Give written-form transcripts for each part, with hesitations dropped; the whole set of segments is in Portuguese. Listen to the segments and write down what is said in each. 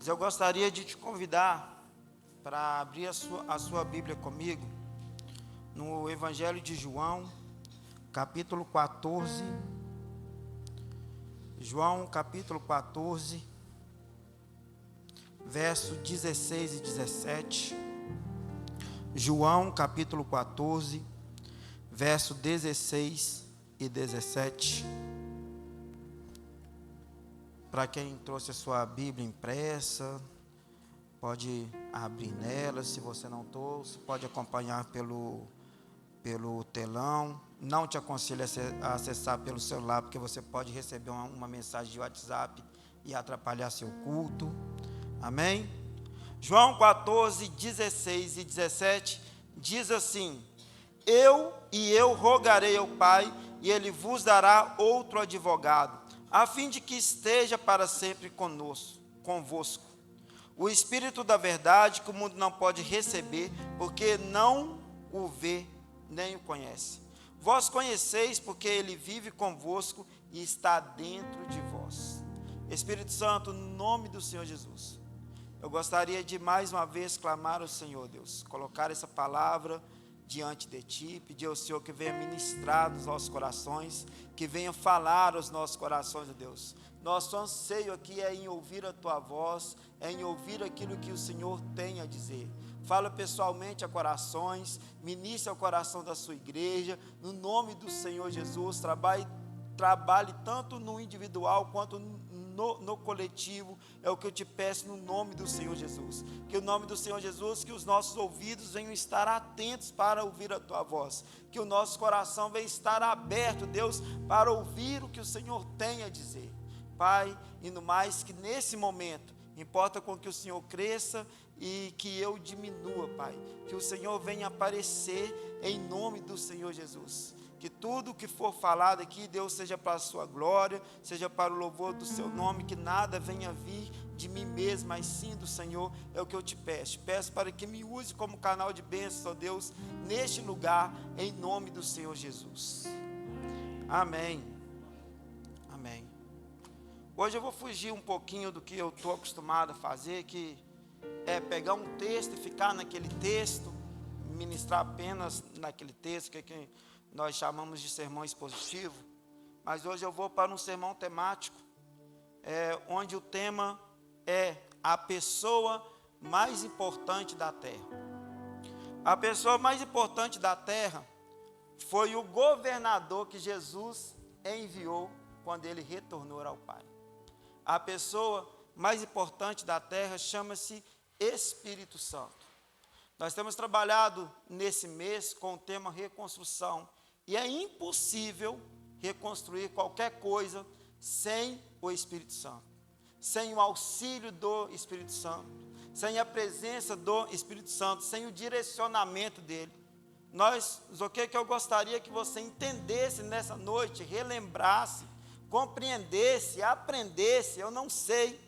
Mas eu gostaria de te convidar para abrir a sua Bíblia comigo no Evangelho de João, capítulo 14. João, capítulo 14, verso 16 e 17. João, capítulo 14, verso 16 e 17. Para quem trouxe a sua Bíblia impressa, pode abrir nela. Se você não trouxe, pode acompanhar pelo telão. Não te aconselho a acessar pelo celular, porque você pode receber uma mensagem de WhatsApp e atrapalhar seu culto. Amém? João 14, 16 e 17 diz assim: eu rogarei ao Pai, e Ele vos dará outro advogado, a fim de que esteja para sempre convosco. O Espírito da verdade, que o mundo não pode receber, porque não o vê nem o conhece. Vós conheceis, porque Ele vive convosco e está dentro de vós. Espírito Santo, no nome do Senhor Jesus, eu gostaria de mais uma vez clamar ao Senhor, Deus, colocar essa palavra diante de Ti, pedir ao Senhor que venha ministrar nos nossos corações, que venha falar aos nossos corações, Deus. Nosso anseio aqui é em ouvir a Tua voz, é em ouvir aquilo que o Senhor tem a dizer. Fala pessoalmente a corações, ministre ao coração da sua igreja, no nome do Senhor Jesus. Trabalhe tanto no individual quanto no coletivo, é o que eu te peço no nome do Senhor Jesus. Que o nome do Senhor Jesus, que os nossos ouvidos venham estar atentos para ouvir a Tua voz, que o nosso coração venha estar aberto, Deus, para ouvir o que o Senhor tem a dizer. Pai, e no mais, que nesse momento, importa com que o Senhor cresça e que eu diminua, Pai, que o Senhor venha aparecer em nome do Senhor Jesus. Que tudo o que for falado aqui, Deus, seja para a sua glória, seja para o louvor do seu nome, que nada venha vir de mim mesmo, mas sim do Senhor, é o que eu te peço. Peço para que me use como canal de bênção, ó Deus, neste lugar, em nome do Senhor Jesus. Amém. Amém. Hoje eu vou fugir um pouquinho do que eu estou acostumado a fazer, que é pegar um texto e ficar naquele texto, ministrar apenas naquele texto, que nós chamamos de sermão expositivo. Mas hoje eu vou para um sermão temático, onde o tema é a pessoa mais importante da terra. A pessoa mais importante da terra foi o governador que Jesus enviou quando ele retornou ao Pai. A pessoa mais importante da terra chama-se Espírito Santo. Nós temos trabalhado nesse mês com o tema reconstrução, e é impossível reconstruir qualquer coisa sem o Espírito Santo, sem o auxílio do Espírito Santo, sem a presença do Espírito Santo, sem o direcionamento dele. O que eu gostaria que você entendesse nessa noite, relembrasse, compreendesse, aprendesse, eu não sei,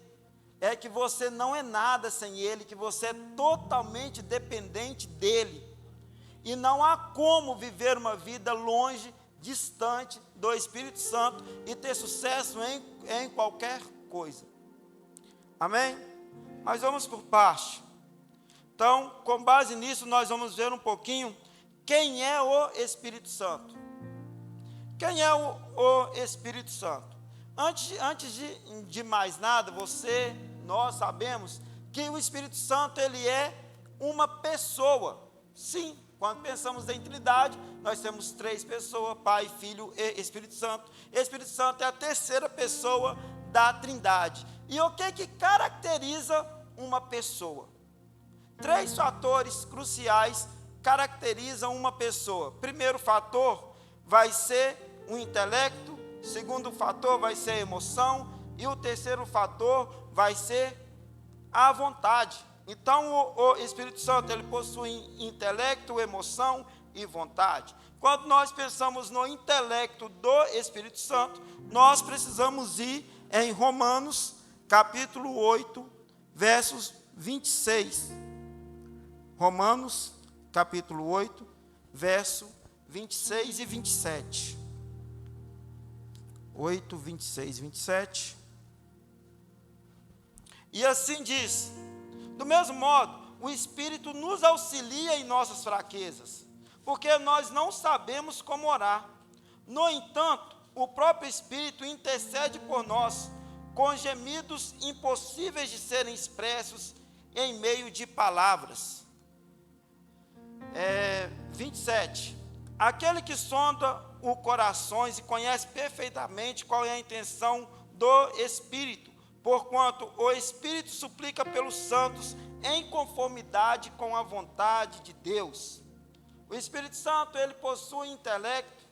é que você não é nada sem Ele, que você é totalmente dependente dEle, e não há como viver uma vida longe, distante do Espírito Santo e ter sucesso em qualquer coisa. Amém? Mas vamos por parte. Então, com base nisso, nós vamos ver um pouquinho quem é o Espírito Santo. Quem é o Espírito Santo? Antes de mais nada, nós sabemos que o Espírito Santo, ele é uma pessoa. Sim, quando pensamos em Trindade, nós temos 3 pessoas, Pai, Filho e Espírito Santo. Espírito Santo é a terceira pessoa da Trindade. E o que caracteriza uma pessoa? 3 fatores cruciais caracterizam uma pessoa. Primeiro fator vai ser o intelecto, segundo fator vai ser a emoção, e o terceiro fator vai ser a vontade. Então o Espírito Santo, ele possui intelecto, emoção e vontade. Quando nós pensamos no intelecto do Espírito Santo, nós precisamos ir em Romanos capítulo 8, versos 26. Romanos capítulo 8, verso 26 e 27. 8, 26, 27. E assim diz: do mesmo modo, o Espírito nos auxilia em nossas fraquezas, porque nós não sabemos como orar. No entanto, o próprio Espírito intercede por nós, com gemidos impossíveis de serem expressos em meio de palavras. 27. Aquele que sonda os corações e conhece perfeitamente qual é a intenção do Espírito, porquanto o Espírito suplica pelos santos em conformidade com a vontade de Deus. O Espírito Santo, ele possui intelecto.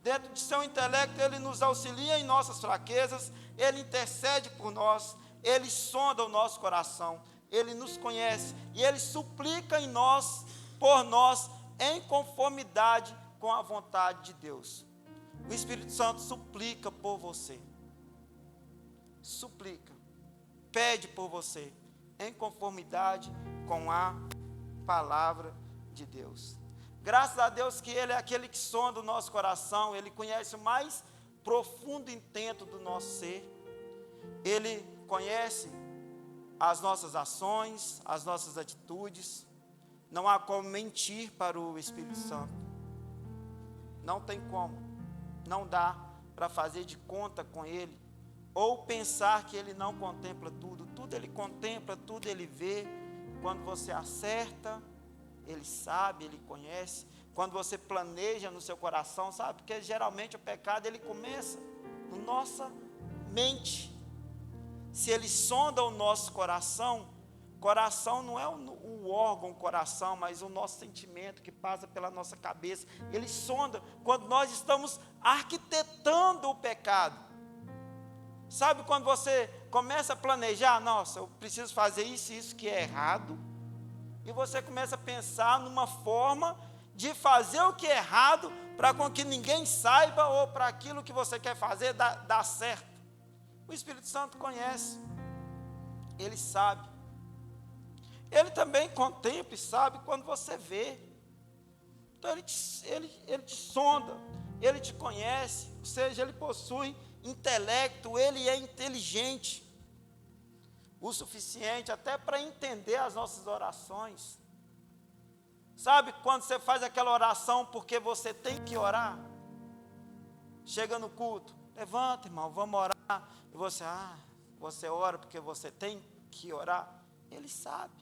Dentro de seu intelecto, ele nos auxilia em nossas fraquezas, ele intercede por nós, ele sonda o nosso coração, ele nos conhece e ele suplica em nós, por nós, em conformidade com a vontade de Deus. O Espírito Santo suplica por você, suplica, pede por você, em conformidade com a palavra de Deus. Graças a Deus que Ele é aquele que sonda o nosso coração, Ele conhece o mais profundo intento do nosso ser, Ele conhece as nossas ações, as nossas atitudes. Não há como mentir para o Espírito Santo, não tem como, não dá para fazer de conta com Ele, ou pensar que Ele não contempla tudo. Tudo Ele contempla, tudo Ele vê. Quando você acerta, Ele sabe, Ele conhece. Quando você planeja no seu coração, sabe? Porque geralmente o pecado, ele começa na nossa mente. Se Ele sonda o nosso coração, coração não é o órgão coração, mas o nosso sentimento que passa pela nossa cabeça. Ele sonda quando nós estamos arquitetando o pecado. Sabe quando você começa a planejar, nossa, eu preciso fazer isso e isso que é errado, e você começa a pensar numa forma de fazer o que é errado, para com que ninguém saiba, ou para aquilo que você quer fazer dar certo. O Espírito Santo conhece, Ele sabe, Ele também contempla e sabe quando você vê. Então Ele te sonda, Ele te conhece, ou seja, Ele possui intelecto, Ele é inteligente o suficiente até para entender as nossas orações. Sabe quando você faz aquela oração porque você tem que orar? Chega no culto, levanta, irmão, vamos orar. E você ora porque você tem que orar. Ele sabe.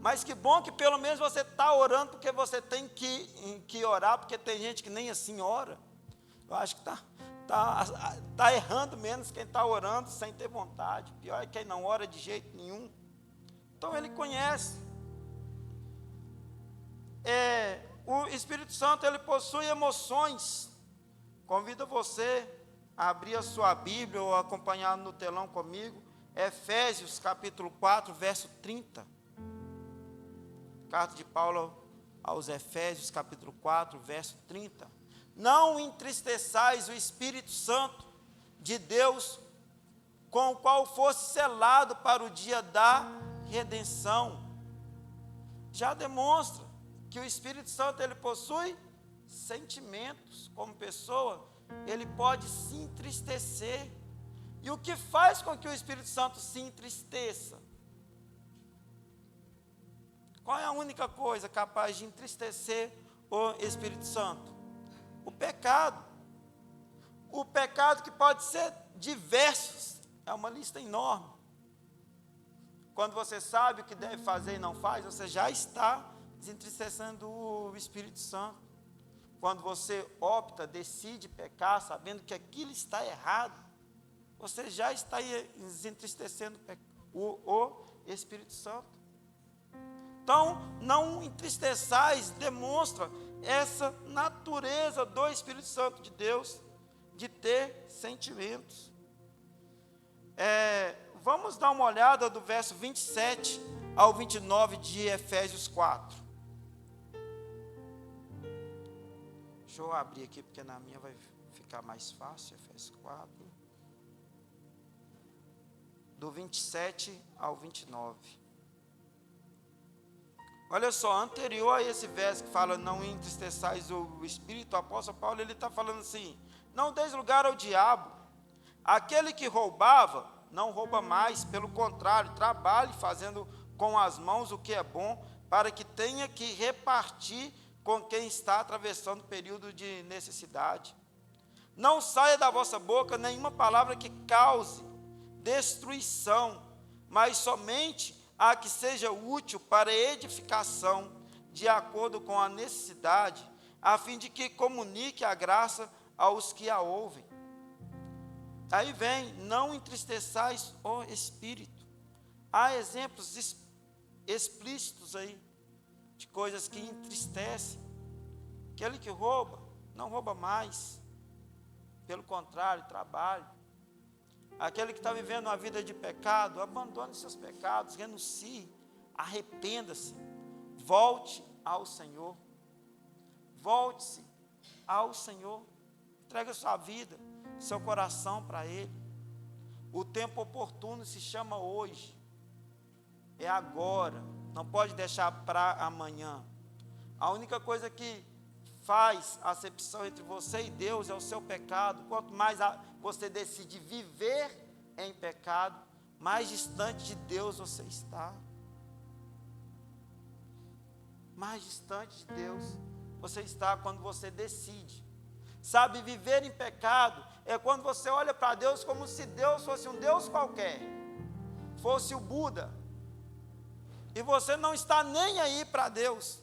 Mas que bom que pelo menos você está orando porque você tem que orar, porque tem gente que nem assim ora. Eu acho que está errando menos quem está orando sem ter vontade. Pior é quem não ora de jeito nenhum. Então Ele conhece. O Espírito Santo, ele possui emoções. Convido você a abrir a sua Bíblia ou acompanhar no telão comigo, Efésios capítulo 4, verso 30. Carta de Paulo aos Efésios capítulo 4, verso 30. Não entristeçais o Espírito Santo de Deus, com o qual fosse selado para o dia da redenção. Já demonstra que o Espírito Santo, ele possui sentimentos. Como pessoa, ele pode se entristecer. E o que faz com que o Espírito Santo se entristeça? Qual é a única coisa capaz de entristecer o Espírito Santo? O pecado. O pecado que pode ser diversos. É uma lista enorme. Quando você sabe o que deve fazer e não faz, você já está desentristecendo o Espírito Santo. Quando você opta, decide pecar, sabendo que aquilo está errado, você já está desentristecendo o Espírito Santo. Então, não entristeçais, demonstra essa natureza do Espírito Santo de Deus, de ter sentimentos. Vamos dar uma olhada do verso 27 ao 29 de Efésios 4. Deixa eu abrir aqui, porque na minha vai ficar mais fácil. Efésios 4. Do 27 ao 29. Olha só, anterior a esse verso que fala, não entristeçais o Espírito, o apóstolo Paulo, ele está falando assim, não deis lugar ao diabo, aquele que roubava, não rouba mais, pelo contrário, trabalhe fazendo com as mãos o que é bom, para que tenha que repartir com quem está atravessando o período de necessidade. Não saia da vossa boca nenhuma palavra que cause destruição, mas somente a que seja útil para edificação, de acordo com a necessidade, a fim de que comunique a graça aos que a ouvem. Aí vem, não entristeçais o Espírito. Há exemplos explícitos aí, de coisas que entristecem. Aquele que rouba, não rouba mais. Pelo contrário, trabalhe. Aquele que está vivendo uma vida de pecado, abandone seus pecados, renuncie, arrependa-se, volte ao Senhor. Volte-se ao Senhor. Entregue a sua vida, seu coração para Ele. O tempo oportuno se chama hoje. É agora. Não pode deixar para amanhã. A única coisa que faz acepção entre você e Deus é o seu pecado. Quanto mais você decide viver em pecado, mais distante de Deus você está. Mais distante de Deus você está quando você decide. Sabe, viver em pecado é quando você olha para Deus como se Deus fosse um Deus qualquer, fosse o Buda, e você não está nem aí para Deus.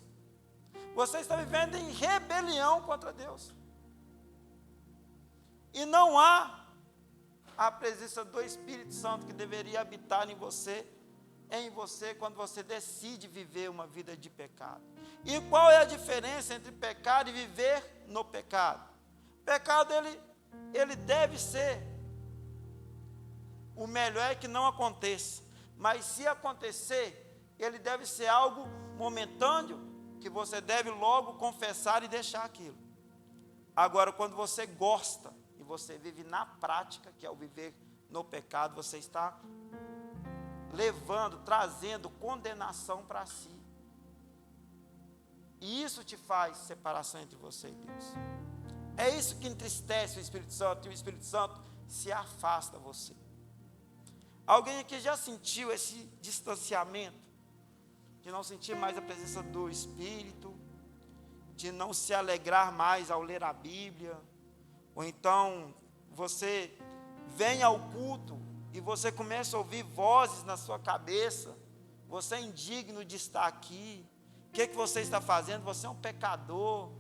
Você está vivendo em rebelião contra Deus. E não há a presença do Espírito Santo que deveria habitar em você quando você decide viver uma vida de pecado. E qual é a diferença entre pecar e viver no pecado? Pecado, ele deve ser, o melhor é que não aconteça, mas se acontecer, ele deve ser algo momentâneo, que você deve logo confessar e deixar aquilo. Agora, quando você gosta, e você vive na prática, que é o viver no pecado, você está trazendo condenação para si. E isso te faz separação entre você e Deus. É isso que entristece o Espírito Santo, e o Espírito Santo se afasta de você. Alguém aqui já sentiu esse distanciamento? De não sentir mais a presença do Espírito, de não se alegrar mais ao ler a Bíblia, ou então você vem ao culto e você começa a ouvir vozes na sua cabeça, você é indigno de estar aqui, o que você está fazendo? Você é um pecador,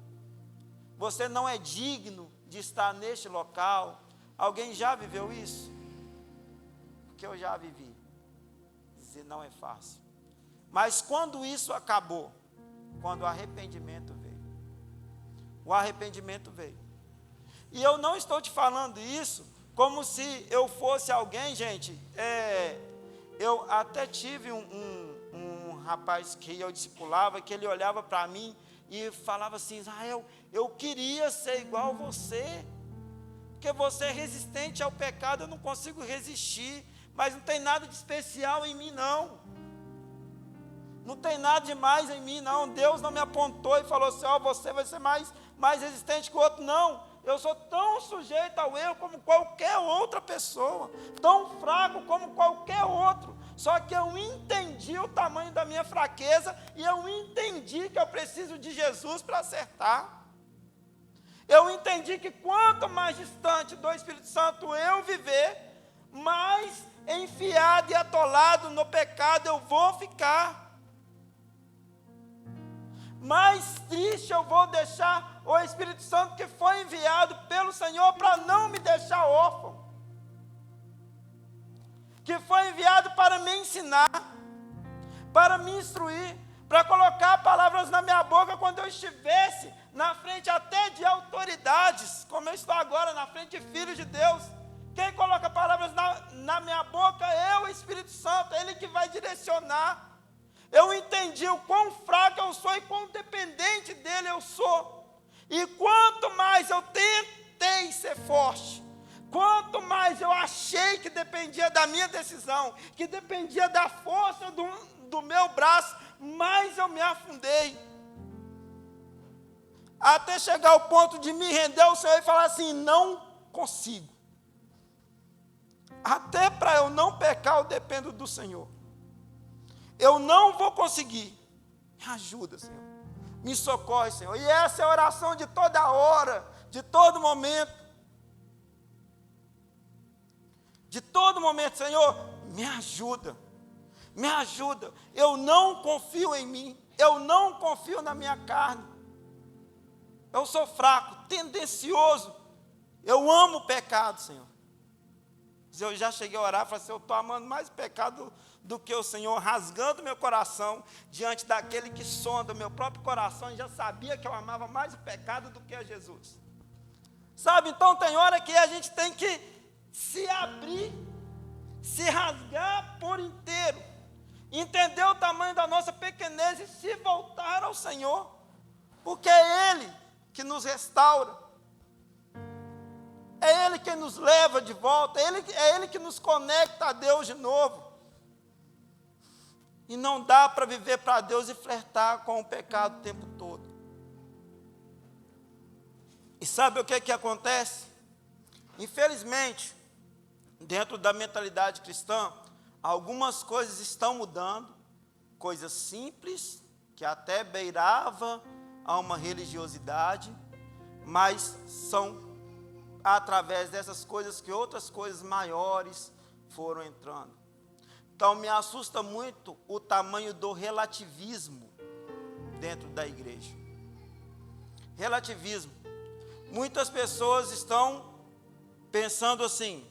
você não é digno de estar neste local. Alguém já viveu isso? Porque eu já vivi. Dizer não é fácil. Mas quando isso acabou, quando o arrependimento veio, e eu não estou te falando isso como se eu fosse alguém, gente, eu até tive um rapaz que eu discipulava, que ele olhava para mim e falava assim: Israel, eu queria ser igual a você, porque você é resistente ao pecado, eu não consigo resistir, mas não tem nada de especial em mim não. Não tem nada demais em mim, não. Deus não me apontou e falou assim: você vai ser mais resistente que o outro. Não, eu sou tão sujeito ao erro como qualquer outra pessoa, tão fraco como qualquer outro. Só que eu entendi o tamanho da minha fraqueza e eu entendi que eu preciso de Jesus para acertar. Eu entendi que quanto mais distante do Espírito Santo eu viver, mais enfiado e atolado no pecado eu vou ficar. Mais triste eu vou deixar o Espírito Santo que foi enviado pelo Senhor para não me deixar órfão, que foi enviado para me ensinar, para me instruir, para colocar palavras na minha boca quando eu estivesse na frente até de autoridades, como eu estou agora na frente de filhos de Deus. Quem coloca palavras na minha boca é o Espírito Santo, é Ele que vai direcionar. Eu entendi o quão fraco eu sou e quão dependente dele eu sou. E quanto mais eu tentei ser forte, quanto mais eu achei que dependia da minha decisão, que dependia da força do meu braço, mais eu me afundei. Até chegar ao ponto de me render ao Senhor e falar assim: não consigo. Até para eu não pecar, eu dependo do Senhor. Eu não vou conseguir. Me ajuda, Senhor. Me socorre, Senhor. E essa é a oração de toda hora, de todo momento. De todo momento, Senhor, me ajuda. Me ajuda. Eu não confio em mim. Eu não confio na minha carne. Eu sou fraco, tendencioso. Eu amo o pecado, Senhor. Eu já cheguei a orar e falei assim, eu estou amando mais o pecado do que o Senhor, rasgando meu coração diante daquele que sonda o meu próprio coração, e já sabia que eu amava mais o pecado do que a Jesus. Sabe, então tem hora que a gente tem que se abrir, se rasgar por inteiro, entender o tamanho da nossa pequenez e se voltar ao Senhor, porque é Ele que nos restaura. É Ele que nos leva de volta, é Ele que nos conecta a Deus de novo. E não dá para viver para Deus e flertar com o pecado o tempo todo. E sabe o que acontece? Infelizmente, dentro da mentalidade cristã, algumas coisas estão mudando, coisas simples, que até beirava a uma religiosidade, mas são através dessas coisas que outras coisas maiores foram entrando. Então me assusta muito o tamanho do relativismo dentro da igreja. Relativismo. Muitas pessoas estão pensando assim,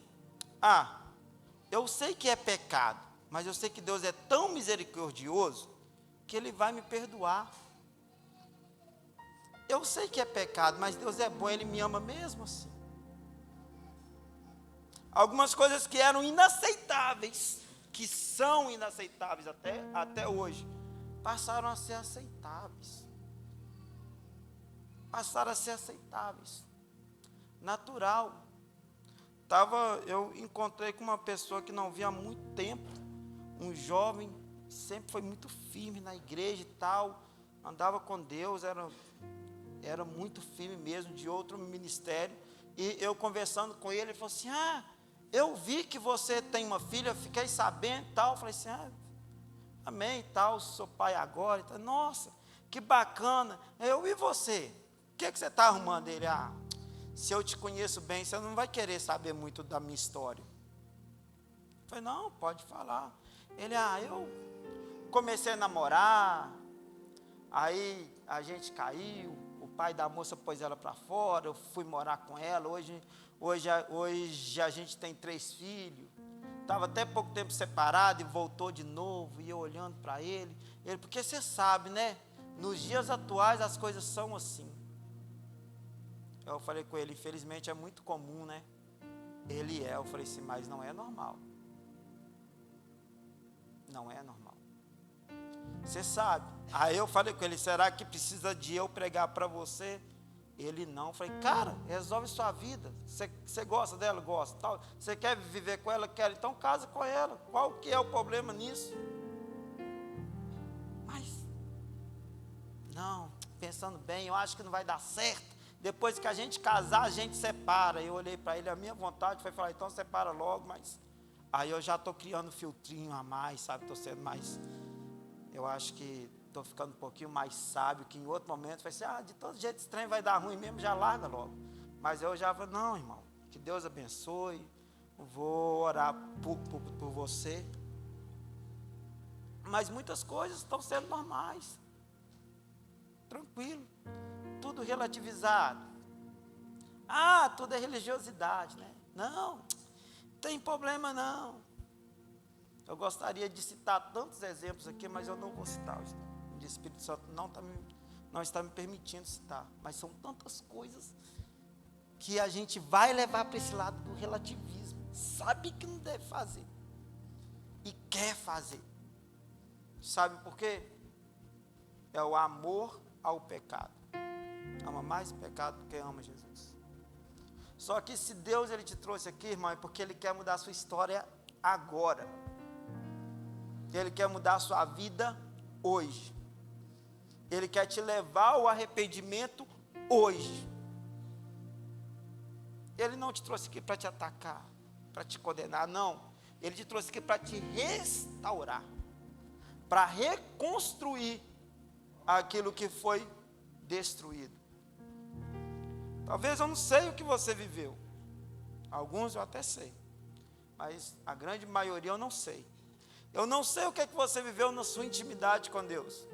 eu sei que é pecado, mas eu sei que Deus é tão misericordioso que Ele vai me perdoar. Eu sei que é pecado, mas Deus é bom, Ele me ama mesmo assim. Algumas coisas que eram inaceitáveis, que são inaceitáveis até hoje, passaram a ser aceitáveis. Passaram a ser aceitáveis. Natural. Eu encontrei com uma pessoa que não via há muito tempo, um jovem, sempre foi muito firme na igreja e tal, andava com Deus, era muito firme mesmo, de outro ministério, e eu conversando com ele, ele falou assim, eu vi que você tem uma filha, fiquei sabendo e tal. Eu falei assim, amém e tal, sou pai agora. Tal. Nossa, que bacana. E você? O que você está arrumando? Ele, se eu te conheço bem, você não vai querer saber muito da minha história. Eu falei, não, pode falar. Ele, eu comecei a namorar, aí a gente caiu, o pai da moça pôs ela para fora, eu fui morar com ela, Hoje a gente tem 3 filhos, estava até pouco tempo separado e voltou de novo, e eu olhando para ele, porque você sabe, né, nos dias atuais as coisas são assim. Eu falei com ele, infelizmente é muito comum, né, eu falei assim, mas não é normal. Não é normal. Você sabe. Aí eu falei com ele, será que precisa de eu pregar para você? Ele não. Eu falei, cara, resolve sua vida. Você gosta dela? Gosta. Tal. Você quer viver com ela? Quer. Então casa com ela. Qual que é o problema nisso? Mas, não, pensando bem, eu acho que não vai dar certo. Depois que a gente casar, a gente separa. Eu olhei para ele, a minha vontade foi falar, então separa logo, mas aí eu já estou criando um filtrinho a mais, sabe? Estou sendo mais, eu acho que estou ficando um pouquinho mais sábio, que em outro momento vai ser, de todo jeito esse trem vai dar ruim mesmo, já larga logo. Mas eu já falei, não, irmão, que Deus abençoe, vou orar por você. Mas muitas coisas estão sendo normais, tranquilo, tudo relativizado. Tudo é religiosidade, né? Não tem problema não. Eu gostaria de citar tantos exemplos aqui, mas eu não vou citar. O Espírito Santo não está me permitindo citar. Mas são tantas coisas que a gente vai levar para esse lado do relativismo. Sabe que não deve fazer. E quer fazer. Sabe por quê? É o amor ao pecado. Ama mais o pecado do que ama Jesus. Só que se Deus ele te trouxe aqui, irmão, é porque Ele quer mudar a sua história agora. Ele quer mudar a sua vida hoje. Ele quer te levar ao arrependimento hoje. Ele não te trouxe aqui para te atacar, para te condenar, não. Ele te trouxe aqui para te restaurar, para reconstruir aquilo que foi destruído. Talvez eu não sei o que você viveu. Alguns eu até sei, mas a grande maioria eu não sei. Eu não sei o que é que você viveu na sua intimidade com Deus.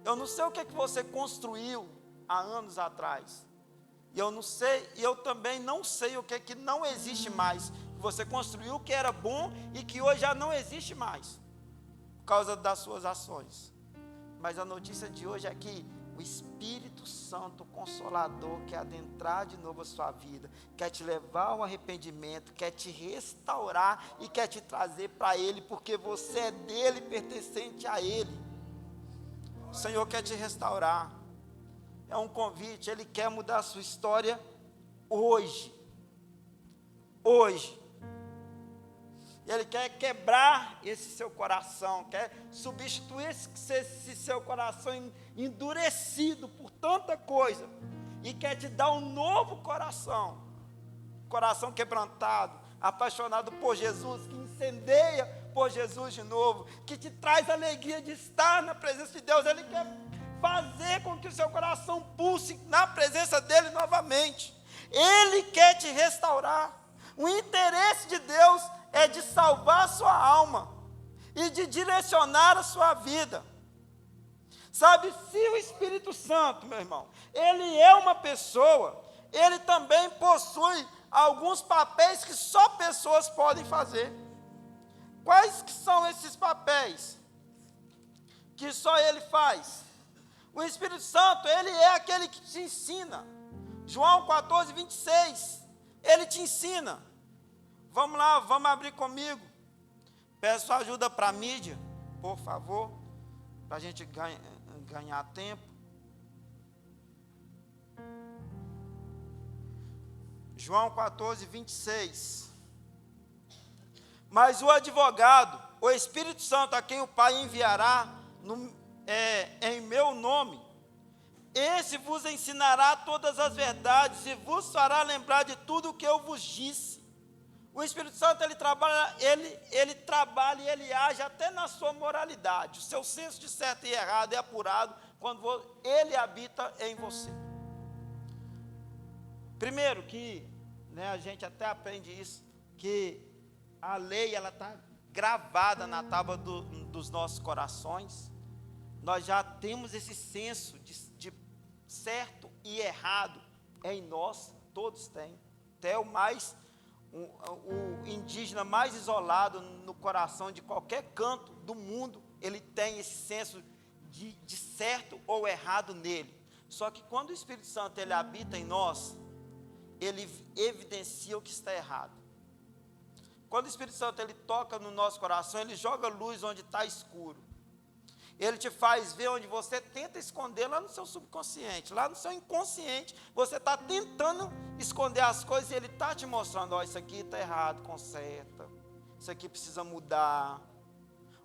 Eu não sei o que é que você construiu há anos atrás. E eu não sei, e eu também não sei o que é que não existe mais. Você construiu o que era bom e que hoje já não existe mais, por causa das suas ações. Mas a notícia de hoje é que o Espírito Santo, o Consolador, quer adentrar de novo a sua vida, quer te levar ao arrependimento, quer te restaurar e quer te trazer para Ele, porque você é dele, pertencente a Ele. O Senhor quer te restaurar. É um convite, Ele quer mudar a sua história hoje. Hoje. Ele quer quebrar esse seu coração, quer substituir esse seu coração endurecido por tanta coisa, e quer te dar um novo coração, coração quebrantado, apaixonado por Jesus, que incendeia por Jesus de novo, que te traz alegria de estar na presença de Deus. Ele quer fazer com que o seu coração pulse na presença dEle novamente. Ele quer te restaurar. O interesse de Deus é de salvar a sua alma e de direcionar a sua vida. Sabe, se o Espírito Santo, meu irmão, ele é uma pessoa, ele também possui alguns papéis que só pessoas podem fazer. Quais que são esses papéis que só ele faz? O Espírito Santo, ele é aquele que te ensina. João 14, 26, ele te ensina. Vamos lá, vamos abrir comigo. Peço ajuda para a mídia, por favor, para a gente ganhar tempo. João 14, 26. Mas o advogado, o Espírito Santo, a quem o Pai enviará em meu nome, esse vos ensinará todas as verdades e vos fará lembrar de tudo o que eu vos disse. O Espírito Santo, ele trabalha e ele age até na sua moralidade. O seu senso de certo e errado é apurado quando ele habita em você. Primeiro que, a gente até aprende isso, que a lei, ela está gravada na tábua dos nossos corações. Nós já temos esse senso de certo e errado em nós, todos têm. Até o indígena mais isolado no coração de qualquer canto do mundo, ele tem esse senso de certo ou errado nele. Só que quando o Espírito Santo ele habita em nós, ele evidencia o que está errado. Quando o Espírito Santo ele toca no nosso coração, ele joga luz onde está escuro. Ele te faz ver onde você tenta esconder lá no seu subconsciente, lá no seu inconsciente. Você está tentando esconder as coisas e ele está te mostrando, isso aqui está errado, conserta. Isso aqui precisa mudar.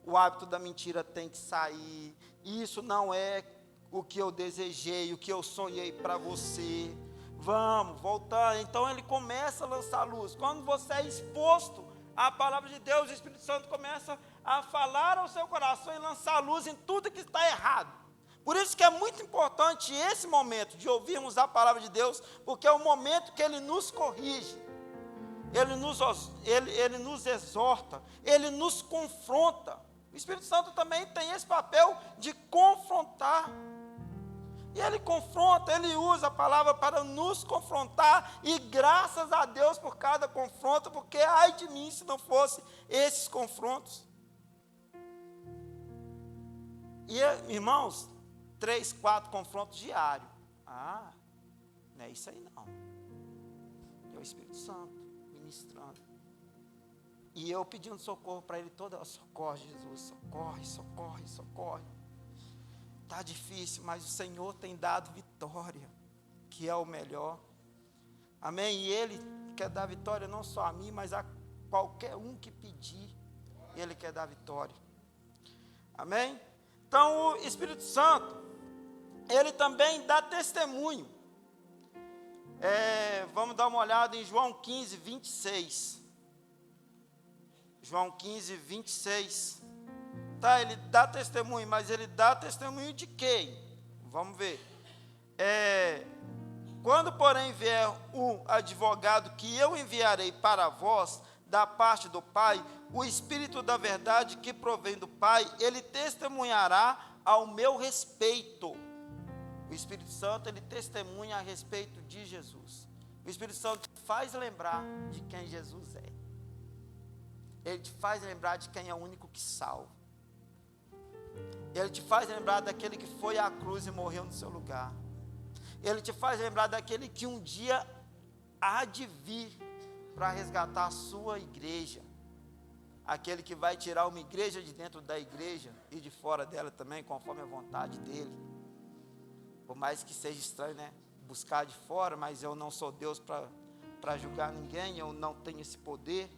O hábito da mentira tem que sair. Isso não é o que eu desejei, o que eu sonhei para você. Vamos, voltar. Então ele começa a lançar luz. Quando você é exposto à palavra de Deus, o Espírito Santo começa a falar ao seu coração e lançar luz em tudo que está errado. Por isso que é muito importante esse momento de ouvirmos a palavra de Deus, porque é o momento que ele nos corrige, ele nos exorta, ele nos confronta. O Espírito Santo também tem esse papel de confrontar. E ele confronta, ele usa a palavra para nos confrontar, e graças a Deus por cada confronto, porque ai de mim se não fosse esses confrontos. E, irmãos, 3, 4 confrontos diários. Não é isso aí não. É o Espírito Santo ministrando. E eu pedindo socorro para ele toda hora. Socorre, Jesus, socorre, socorre, socorre. Está difícil, mas o Senhor tem dado vitória, que é o melhor. Amém? E Ele quer dar vitória não só a mim, mas a qualquer um que pedir. Ele quer dar vitória. Amém? Então o Espírito Santo, ele também dá testemunho. Vamos dar uma olhada em João 15, 26. João 15, 26. Tá, ele dá testemunho, mas ele dá testemunho de quem? Vamos ver. Quando, porém, vier o advogado que eu enviarei para vós, da parte do Pai, o Espírito da verdade que provém do Pai, ele testemunhará ao meu respeito. O Espírito Santo, ele testemunha a respeito de Jesus. O Espírito Santo te faz lembrar de quem Jesus é. Ele te faz lembrar de quem é o único que salva. Ele te faz lembrar daquele que foi à cruz e morreu no seu lugar. Ele te faz lembrar daquele que um dia há de vir para resgatar a sua igreja. Aquele que vai tirar uma igreja de dentro da igreja e de fora dela também, conforme a vontade dele. Por mais que seja estranho, né? Buscar de fora, mas eu não sou Deus para julgar ninguém, eu não tenho esse poder.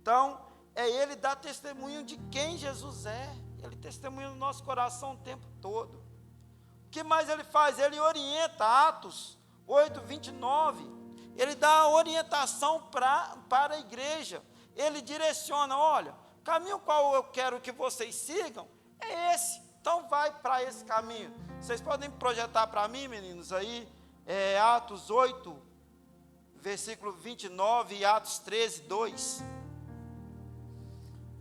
Então, ele dar testemunho de quem Jesus é. Ele testemunha no nosso coração o tempo todo. O que mais ele faz? Ele orienta, Atos 8, 29. Ele dá a orientação para a igreja. Ele direciona, olha, o caminho qual eu quero que vocês sigam é esse. Então vai para esse caminho. Vocês podem projetar para mim, meninos, aí, Atos 8, versículo 29 e Atos 13, 2.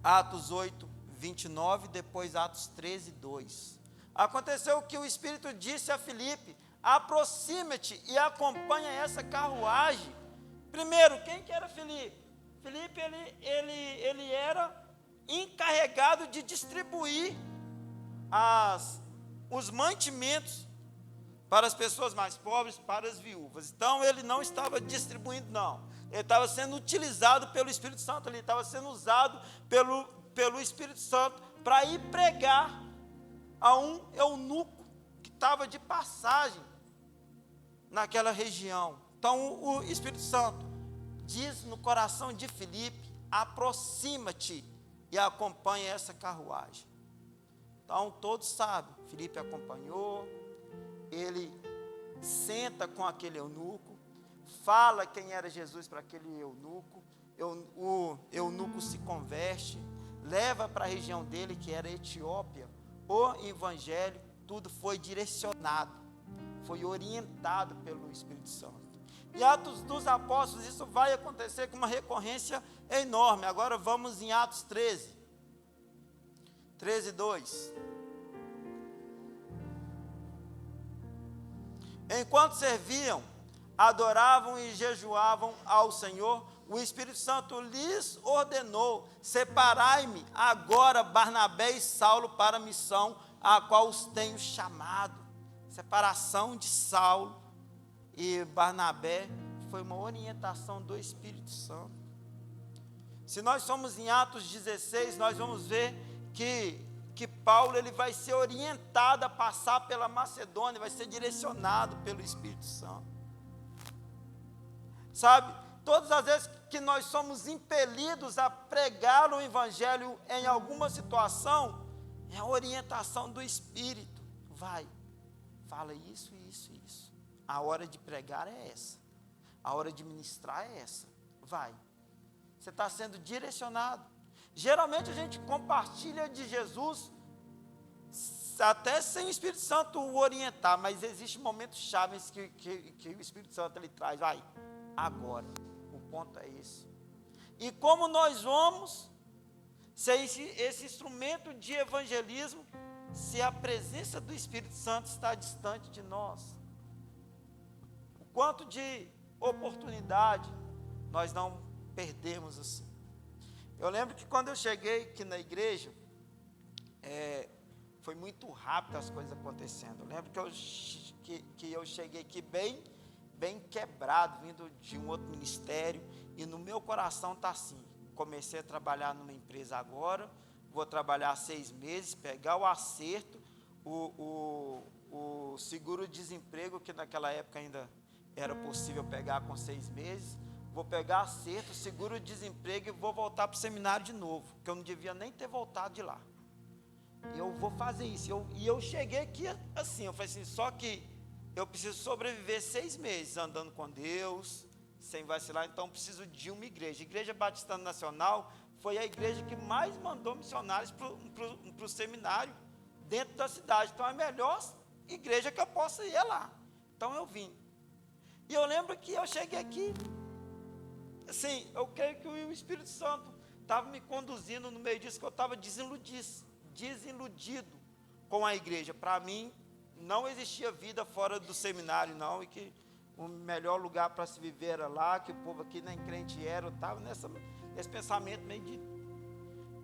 Atos 8, 29, depois Atos 13, 2. Aconteceu que o Espírito disse a Filipe: aproxima-te e acompanha essa carruagem. Primeiro, quem que era Filipe? Filipe, ele era encarregado de distribuir os mantimentos para as pessoas mais pobres, para as viúvas. Então, ele não estava distribuindo, não. Ele estava sendo utilizado pelo Espírito Santo, ele estava sendo usado pelo Espírito Santo para ir pregar a um eunuco que estava de passagem naquela região. Então o Espírito Santo diz no coração de Filipe: aproxima-te e acompanha essa carruagem. Então todos sabem, Filipe acompanhou, ele senta com aquele eunuco, fala quem era Jesus para aquele eunuco, o eunuco se converte, leva para a região dele, que era a Etiópia, o evangelho. Tudo foi direcionado, foi orientado pelo Espírito Santo. Em Atos dos Apóstolos, isso vai acontecer com uma recorrência enorme. Agora vamos em Atos 13, 2. Enquanto serviam, adoravam e jejuavam ao Senhor, o Espírito Santo lhes ordenou: separai-me agora Barnabé e Saulo para a missão a qual os tenho chamado. Separação de Saulo e Barnabé foi uma orientação do Espírito Santo. Se nós somos em Atos 16, nós vamos ver que Paulo ele vai ser orientado a passar pela Macedônia, vai ser direcionado pelo Espírito Santo. Sabe, todas as vezes que nós somos impelidos a pregar o Evangelho em alguma situação, é a orientação do Espírito. Vai, fala isso, isso, isso. A hora de pregar é essa. A hora de ministrar é essa. Vai. Você está sendo direcionado. Geralmente a gente compartilha de Jesus até sem o Espírito Santo o orientar, mas existem momentos chaves que o Espírito Santo ele traz. Vai, agora. O ponto é esse. E como nós vamos ser esse instrumento de evangelismo se a presença do Espírito Santo está distante de nós? O quanto de oportunidade nós não perdemos assim. Eu lembro que quando eu cheguei aqui na igreja, foi muito rápido as coisas acontecendo. Eu lembro que eu cheguei aqui bem quebrado, vindo de um outro ministério, e no meu coração está assim: comecei a trabalhar numa empresa agora, vou trabalhar 6 meses, pegar o acerto, o seguro-desemprego, que naquela época ainda era possível pegar com 6 meses, vou pegar acerto, seguro-desemprego e vou voltar para o seminário de novo, que eu não devia nem ter voltado de lá. Eu vou fazer isso. E eu cheguei aqui assim, eu falei assim: só que eu preciso sobreviver 6 meses andando com Deus, sem vacilar, então preciso de uma igreja. Igreja Batista Nacional foi a igreja que mais mandou missionários para o seminário dentro da cidade. Então, é a melhor igreja que eu possa ir lá. Então, eu vim. E eu lembro que eu cheguei aqui, assim, eu creio que o Espírito Santo estava me conduzindo no meio disso, que eu estava desiludido com a igreja. Para mim, não existia vida fora do seminário, não, e que o melhor lugar para se viver era lá, que o povo aqui nem crente era. Eu estava nesse pensamento meio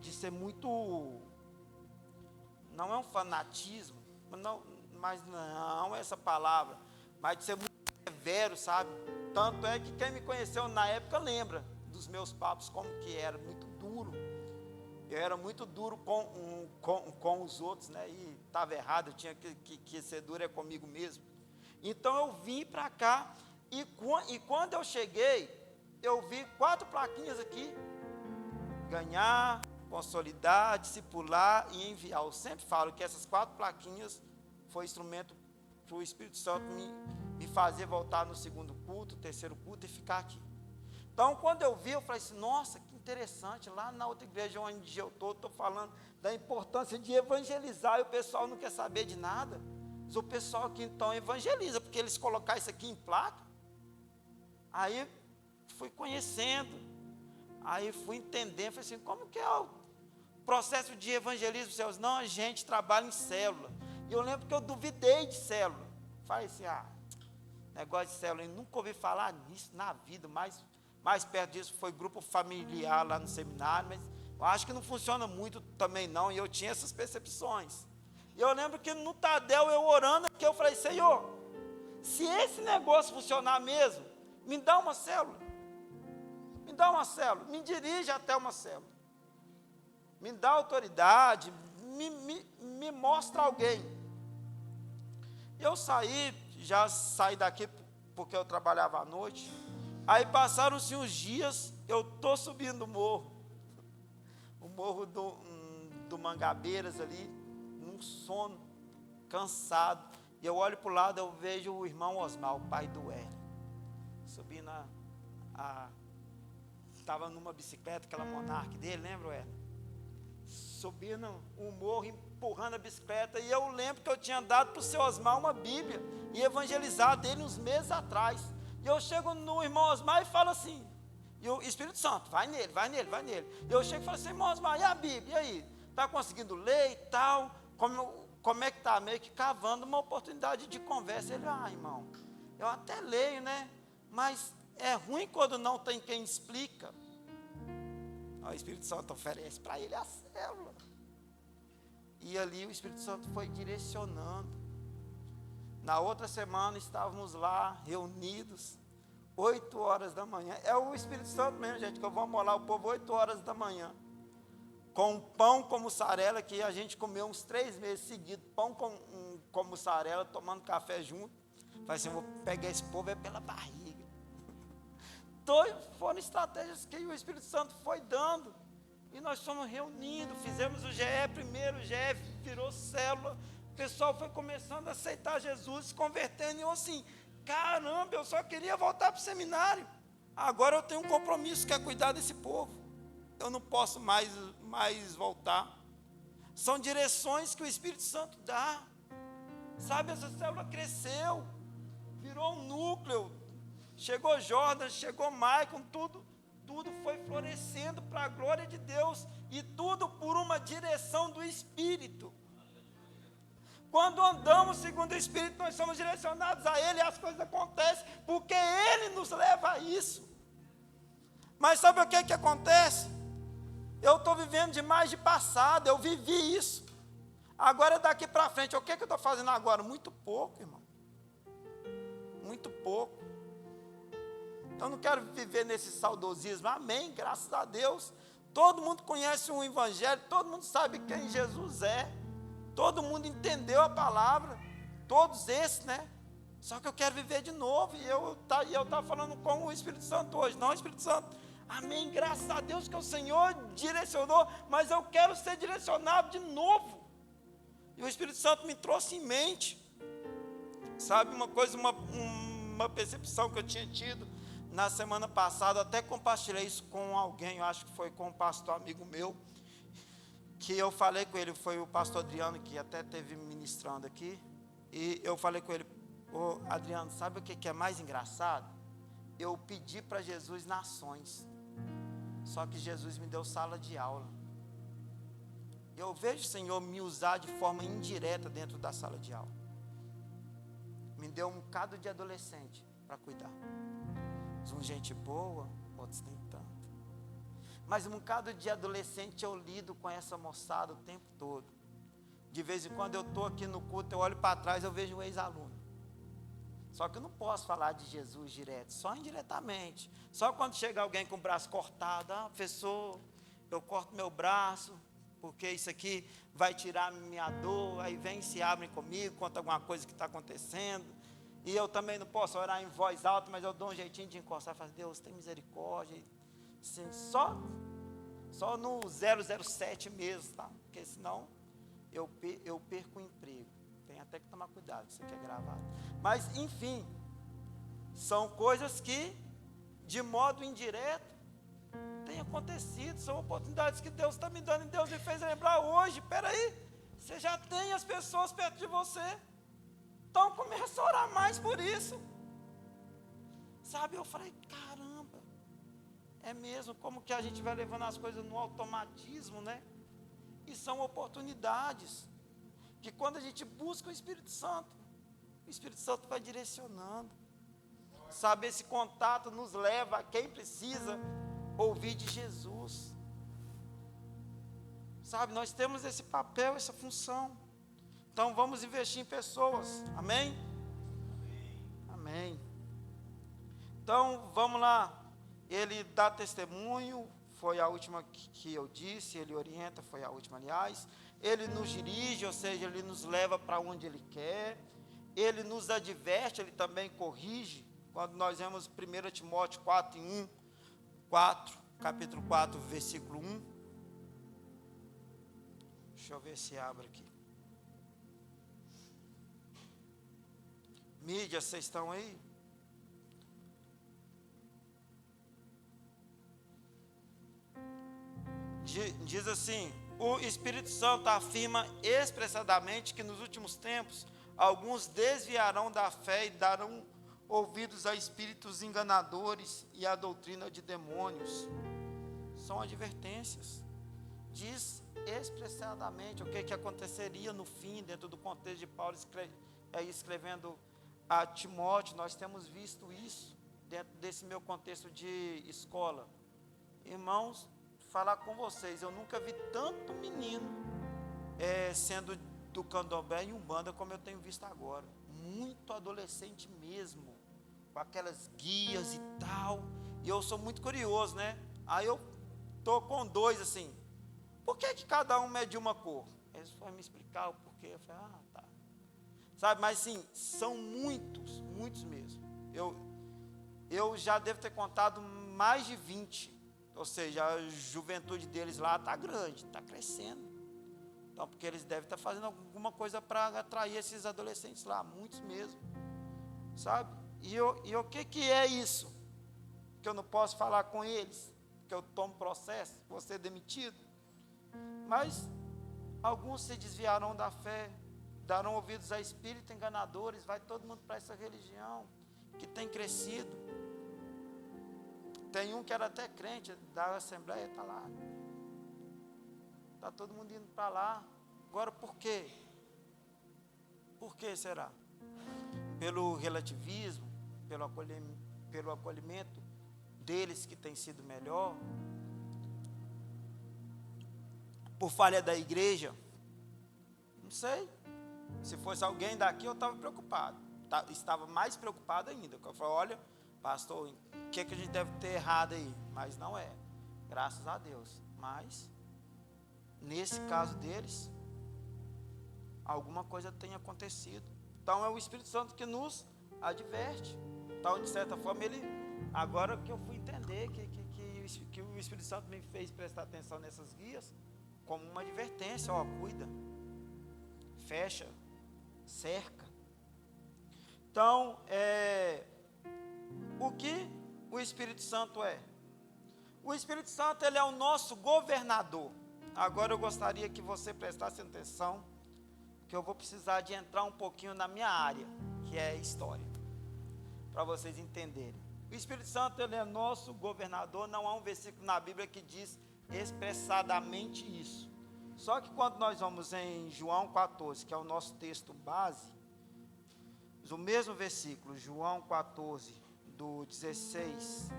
de ser muito, não é um fanatismo, mas não é essa palavra, mas de ser muito severo, sabe? Tanto é que quem me conheceu na época lembra dos meus papos, como que era, muito duro. Eu era muito duro com os outros, né? E estava errado, eu tinha que ser duro comigo mesmo. Então eu vim para cá, e quando eu cheguei, eu vi 4 plaquinhas aqui: ganhar, consolidar, discipular e enviar. Eu sempre falo que essas 4 plaquinhas foi instrumento para o Espírito Santo me fazer voltar no segundo culto, terceiro culto e ficar aqui. Então, quando eu vi, eu falei assim: nossa, que interessante, lá na outra igreja onde eu estou falando da importância de evangelizar, e o pessoal não quer saber de nada. Mas o pessoal aqui então evangeliza, porque eles colocaram isso aqui em placa. Aí fui conhecendo, aí fui entendendo, falei assim: como que é o processo de evangelismo, seus? Não, a gente trabalha em célula. E eu lembro que eu duvidei de célula. Falei assim: negócio de célula, eu nunca ouvi falar nisso na vida. Mais perto disso foi grupo familiar lá no seminário, mas eu acho que não funciona muito também não, e eu tinha essas percepções. E eu lembro que no Tadel, eu orando aqui, eu falei: Senhor, se esse negócio funcionar mesmo, me dá uma célula. Me dá uma célula, me dirige até uma célula. Me dá autoridade, me mostra alguém. Eu já saí daqui porque eu trabalhava à noite. Aí passaram-se uns dias, eu estou subindo o morro do Mangabeiras ali, num sono, cansado. E eu olho para o lado, eu vejo o irmão Osmar, o pai do Hélio, subindo estava numa bicicleta, aquela Monarch dele, lembra, Hélio? Subindo o morro, empurrando a bicicleta. E eu lembro que eu tinha dado para o seu Osmar uma Bíblia e evangelizado ele uns meses atrás. E eu chego no irmão Osmar e falo assim, e o Espírito Santo, vai nele. E eu chego e falo assim: irmão Osmar, e a Bíblia? E aí? Está conseguindo ler e tal? Como é que está? Meio que cavando uma oportunidade de conversa. Ele: irmão, eu até leio, né? Mas é ruim quando não tem quem explica. O Espírito Santo oferece para ele a célula. E ali o Espírito Santo foi direcionando. Na outra semana estávamos lá reunidos, 8 horas da manhã. É o Espírito Santo mesmo, gente, que eu vou amolar o povo 8 horas da manhã. Com pão com mussarela, que a gente comeu uns 3 meses seguidos, pão com mussarela, tomando café junto. Falei assim: vou pegar esse povo pela barriga. Então, foram estratégias que o Espírito Santo foi dando. E nós fomos reunindo, fizemos o GE primeiro, o GE virou célula. O pessoal foi começando a aceitar Jesus, se convertendo. E eu assim: caramba, eu só queria voltar para o seminário. Agora eu tenho um compromisso, que é cuidar desse povo. Eu não posso mais voltar. São direções que o Espírito Santo dá. Sabe, essa célula cresceu, virou um núcleo. Chegou Jordan, chegou Maicon, tudo foi florescendo para a glória de Deus. E tudo por uma direção do Espírito. Quando andamos segundo o Espírito, nós somos direcionados a Ele, e as coisas acontecem, porque Ele nos leva a isso. Mas sabe o que acontece? Eu estou vivendo demais de passado, eu vivi isso. Agora, daqui para frente, o que eu estou fazendo agora? Muito pouco, irmão. Muito pouco. Eu não quero viver nesse saudosismo. Amém, graças a Deus. Todo mundo conhece o Evangelho, todo mundo sabe quem Jesus é. Todo mundo entendeu a palavra, todos esses, né? Só que eu quero viver de novo. E eu estava falando com o Espírito Santo hoje. Não, Espírito Santo, amém, graças a Deus que o Senhor direcionou, mas eu quero ser direcionado de novo. E o Espírito Santo me trouxe em mente, sabe, uma coisa, uma percepção que eu tinha tido na semana passada, até compartilhei isso com alguém, eu acho que foi com um pastor amigo meu, que eu falei com ele, foi o pastor Adriano, que até teve ministrando aqui, e eu falei com ele: ô Adriano, sabe o que é mais engraçado? Eu pedi para Jesus nações, só que Jesus me deu sala de aula. Eu vejo o Senhor me usar de forma indireta dentro da sala de aula. Me deu um bocado de adolescente para cuidar. Uns gente boa, outros nem tanto. Mas um bocado de adolescente eu lido com essa moçada o tempo todo. De vez em quando eu estou aqui no culto, eu olho para trás, eu vejo um ex-aluno. Só que eu não posso falar de Jesus direto, só indiretamente. Só quando chega alguém com o braço cortado: ah, professor, eu corto meu braço, porque isso aqui vai tirar minha dor. Aí vem, se abrem comigo, conta alguma coisa que está acontecendo. E eu também não posso orar em voz alta, mas eu dou um jeitinho de encostar e falar: Deus, tem misericórdia. Assim, só no 007 mesmo, tá? Porque senão eu perco o emprego. Tem até que tomar cuidado, isso aqui é gravado. Mas, enfim, são coisas que, de modo indireto, têm acontecido. São oportunidades que Deus está me dando, e Deus me fez lembrar hoje. Espera aí, você já tem as pessoas perto de você, então começa a orar mais por isso. Sabe, eu falei: caramba, é mesmo, como que a gente vai levando as coisas no automatismo, né? E são oportunidades que, quando a gente busca o Espírito Santo vai direcionando. Sabe, esse contato nos leva a quem precisa ouvir de Jesus. Sabe, nós temos esse papel, essa função. Então vamos investir em pessoas. Amém? Amém. Então vamos lá. Ele dá testemunho, foi a última que eu disse. Ele orienta, foi a última, aliás. Ele nos dirige, ou seja, ele nos leva para onde ele quer. Ele nos adverte, ele também corrige. Quando nós vemos 1 Timóteo 4, capítulo 4, versículo 1. Deixa eu ver se abre aqui. Mídia, vocês estão aí? Diz assim: o Espírito Santo afirma expressadamente que nos últimos tempos alguns desviarão da fé e darão ouvidos a espíritos enganadores e a doutrina de demônios. São advertências. Diz expressadamente o que aconteceria no fim, dentro do contexto de Paulo escrevendo a Timóteo. Nós temos visto isso dentro desse meu contexto de escola. Irmãos, falar com vocês, eu nunca vi tanto menino sendo do candomblé e umbanda como eu tenho visto agora. Muito adolescente mesmo, com aquelas guias e tal. E eu sou muito curioso, né? Aí eu tô com dois assim: por que cada um é de uma cor? Eles foram me explicar o porquê. Eu falei: ah, tá. Sabe, mas sim, são muitos mesmo. Eu já devo ter contado mais de 20. Ou seja, a juventude deles lá está grande, está crescendo. Então, porque eles devem estar fazendo alguma coisa para atrair esses adolescentes lá, muitos mesmo. Sabe? E o que é isso? Que eu não posso falar com eles, que eu tomo processo, vou ser demitido. Mas alguns se desviarão da fé, darão ouvidos a espíritos enganadores. Vai todo mundo para essa religião que tem crescido. Tem um que era até crente da Assembleia, está lá. Está todo mundo indo para lá. Agora por quê? Por que será? Pelo relativismo, pelo acolhimento deles que tem sido melhor? Por falha da igreja? Não sei. Se fosse alguém daqui, eu estava preocupado. Estava mais preocupado ainda. Eu falei: olha, pastor, o que a gente deve ter errado aí? Mas não é, graças a Deus. Mas, nesse caso deles, alguma coisa tem acontecido. Então é o Espírito Santo que nos adverte. Então, de certa forma, agora que eu fui entender que o Espírito Santo me fez prestar atenção nessas guias, como uma advertência: ó, cuida, fecha, cerca. Então, o que o Espírito Santo é? O Espírito Santo, ele é o nosso governador. Agora eu gostaria que você prestasse atenção, que eu vou precisar de entrar um pouquinho na minha área, que é história, para vocês entenderem. O Espírito Santo, ele é nosso governador. Não há um versículo na Bíblia que diz expressadamente isso. Só que quando nós vamos em João 14, que é o nosso texto base, o mesmo versículo, João 14, do 16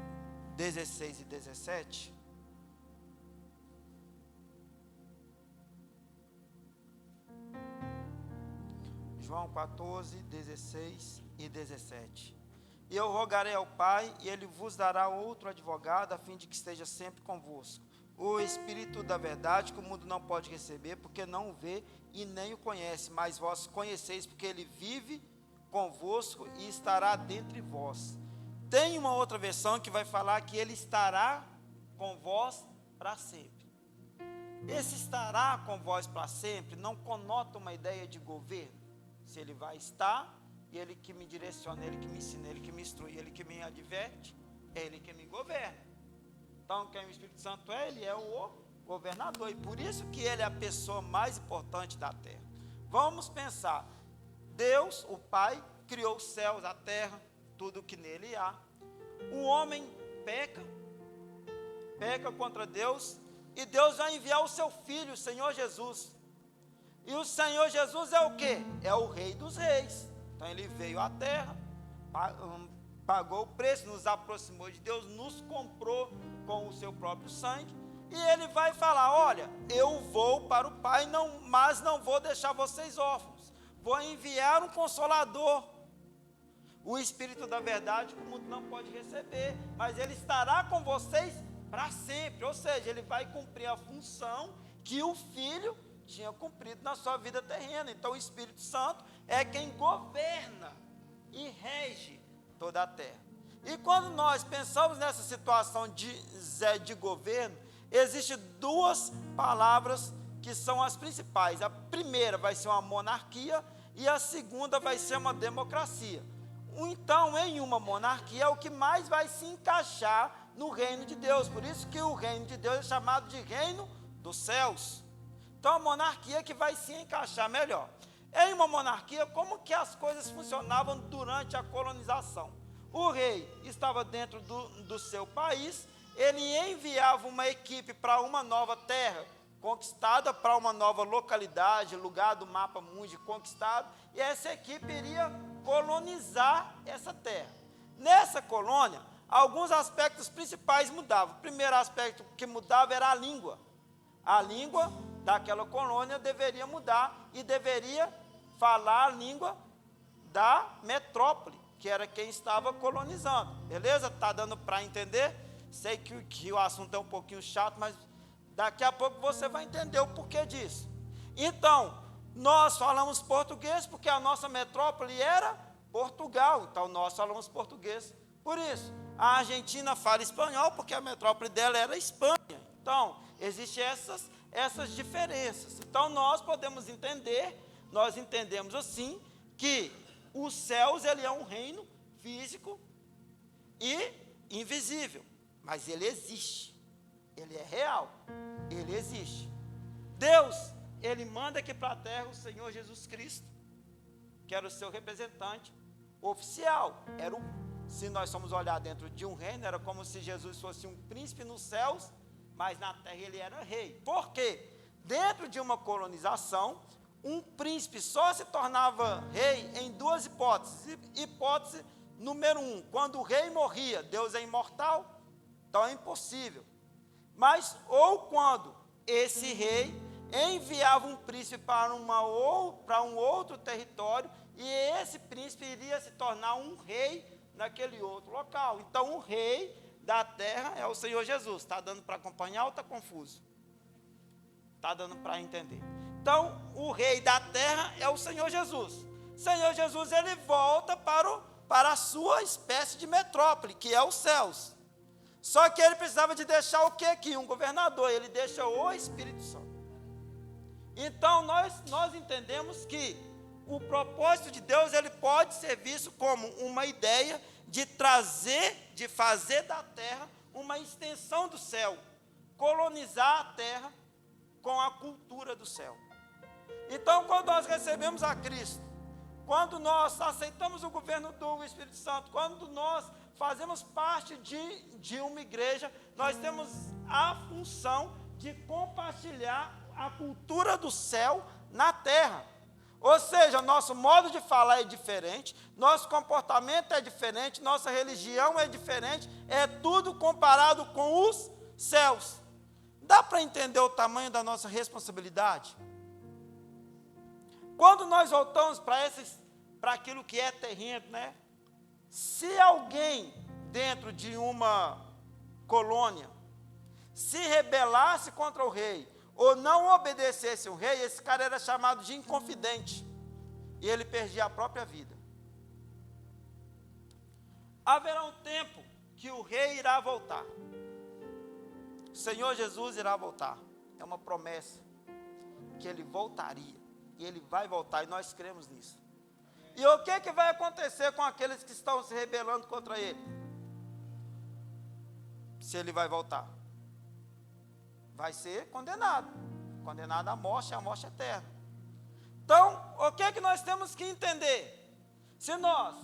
e 17, João 14, 16 e 17. E eu rogarei ao Pai, e Ele vos dará outro advogado, a fim de que esteja sempre convosco. O Espírito da verdade, que o mundo não pode receber, porque não o vê e nem o conhece, mas vós conheceis, porque Ele vive convosco e estará dentre vós. Tem uma outra versão que vai falar que Ele estará com vós para sempre. Esse estará com vós para sempre não conota uma ideia de governo. Se Ele vai estar, e Ele que me direciona, Ele que me ensina, Ele que me instrui, Ele que me adverte, é Ele que me governa. Então, quem o Espírito Santo é? Ele é o governador, e por isso que Ele é a pessoa mais importante da terra. Vamos pensar, Deus, o Pai, criou os céus, a terra, tudo o que nele há. O homem peca contra Deus, e Deus vai enviar o seu Filho, o Senhor Jesus. E o Senhor Jesus é o quê? É o Rei dos Reis. Então Ele veio à terra, pagou o preço, nos aproximou de Deus, nos comprou com o seu próprio sangue, e Ele vai falar, olha, eu vou para o Pai, mas não vou deixar vocês órfãos, vou enviar um Consolador, o Espírito da verdade, que o mundo não pode receber, mas Ele estará com vocês para sempre, ou seja, Ele vai cumprir a função que o Filho tinha cumprido na sua vida terrena. Então o Espírito Santo é quem governa e rege toda a terra. E quando nós pensamos nessa situação de governo, existem duas palavras que são as principais. A primeira vai ser uma monarquia e a segunda vai ser uma democracia. Então, em uma monarquia é o que mais vai se encaixar no reino de Deus. Por isso que o reino de Deus é chamado de reino dos céus. Então, a monarquia que vai se encaixar melhor. Em uma monarquia, como que as coisas funcionavam durante a colonização? O rei estava dentro do seu país, ele enviava uma equipe para uma nova terra conquistada, para uma nova localidade, lugar do mapa mundi conquistado, e essa equipe iria colonizar essa terra. Nessa colônia, alguns aspectos principais mudavam. O primeiro aspecto que mudava era a língua. A língua daquela colônia deveria mudar e deveria falar a língua da metrópole, que era quem estava colonizando. Beleza? Está dando para entender? Sei que o assunto é um pouquinho chato, mas daqui a pouco você vai entender o porquê disso. Então, nós falamos português porque a nossa metrópole era Portugal, então nós falamos português. Por isso, a Argentina fala espanhol porque a metrópole dela era Espanha. Então, existem essas diferenças. Então, nós podemos entender, nós entendemos assim, que os céus, ele é um reino físico e invisível, mas ele existe, ele é real, ele existe. Deus, ele manda aqui para a terra o Senhor Jesus Cristo, que era o seu representante oficial. Se nós formos olhar dentro de um reino, era como se Jesus fosse um príncipe nos céus, mas na terra ele era rei. Por quê? Dentro de uma colonização, um príncipe só se tornava rei em duas hipóteses. Hipótese número 1, quando o rei morria, Deus é imortal, então é impossível. Mas, ou quando esse rei enviava um príncipe para um outro território, e esse príncipe iria se tornar um rei naquele outro local. Então, o rei da terra é o Senhor Jesus. Está dando para acompanhar ou está confuso? Está dando para entender. Então, o rei da terra é o Senhor Jesus. O Senhor Jesus, ele volta para a sua espécie de metrópole, que é os céus. Só que ele precisava de deixar o que aqui? Um governador. Ele deixa o Espírito Santo. Então, nós entendemos que o propósito de Deus, ele pode ser visto como uma ideia de trazer, de fazer da terra uma extensão do céu, colonizar a terra com a cultura do céu. Então, quando nós recebemos a Cristo, quando nós aceitamos o governo do Espírito Santo, quando nós fazemos parte de uma igreja, nós temos a função de compartilhar a cultura do céu na terra. Ou seja, nosso modo de falar é diferente, nosso comportamento é diferente, nossa religião é diferente, é tudo comparado com os céus. Dá para entender o tamanho da nossa responsabilidade? Quando nós voltamos para aquilo que é terreno, né? Se alguém dentro de uma colônia se rebelasse contra o rei, ou não obedecesse o rei, esse cara era chamado de inconfidente, e ele perdia a própria vida. Haverá um tempo que o rei irá voltar. O Senhor Jesus irá voltar. É uma promessa que ele voltaria, e ele vai voltar, e nós cremos nisso. E o que vai acontecer com aqueles que estão se rebelando contra ele? Se ele vai voltar, vai ser condenado à morte, a morte eterna. Então, o que nós temos que entender? Se nós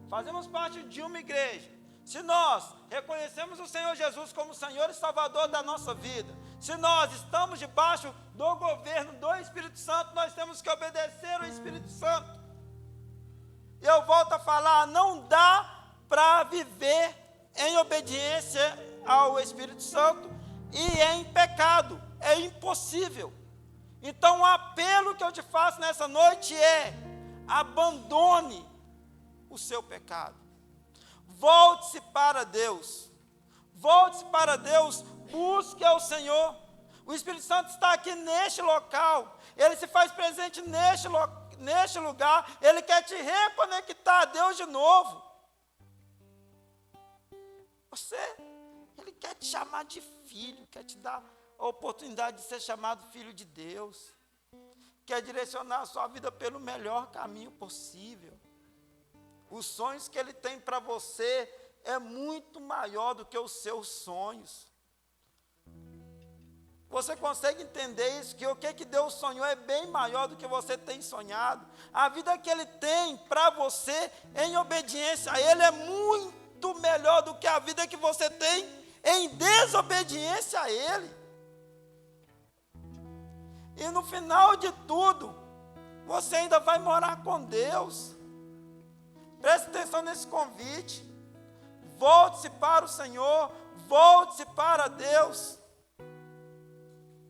fazemos parte de uma igreja, se nós reconhecemos o Senhor Jesus como Senhor e Salvador da nossa vida, se nós estamos debaixo do governo do Espírito Santo, nós temos que obedecer ao Espírito Santo. Eu volto a falar, não dá para viver em obediência ao Espírito Santo e em pecado, é impossível. Então o apelo que eu te faço nessa noite é: abandone o seu pecado, volte-se para Deus, busque ao Senhor. O Espírito Santo está aqui neste local, ele se faz presente neste lugar, ele quer te reconectar a Deus de novo. Ele quer te chamar de filho, quer te dar a oportunidade de ser chamado filho de Deus, quer direcionar a sua vida pelo melhor caminho possível. Os sonhos que ele tem para você é muito maior do que os seus sonhos. Você consegue entender isso? Que o que Deus sonhou é bem maior do que você tem sonhado. A vida que ele tem para você em obediência a ele é muito melhor do que a vida que você tem em desobediência a ele. E no final de tudo, você ainda vai morar com Deus. Preste atenção nesse convite. Volte-se para o Senhor, volte-se para Deus.